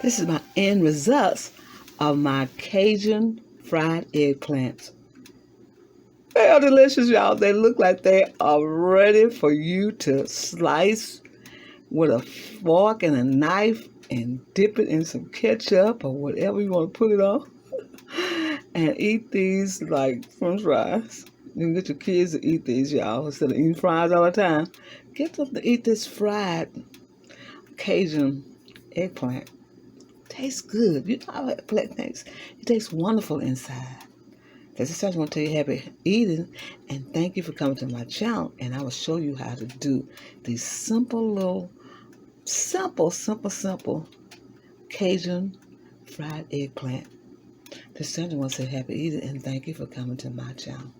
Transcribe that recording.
This is my end results of my Cajun fried eggplants. They are delicious, y'all. They look like they are ready for you to slice with a fork and a knife and dip it in some ketchup or whatever you want to put it on and eat these like french fries. You can get your kids to eat these, y'all, instead of eating fries all the time. Get them to eat this fried Cajun eggplant. Tastes good. You know how eggplant tastes? It tastes wonderful inside. This is I want to tell you happy eating and thank you for coming to my channel, and I will show you how to do these simple Cajun fried eggplant. This is I want to say happy eating and thank you for coming to my channel.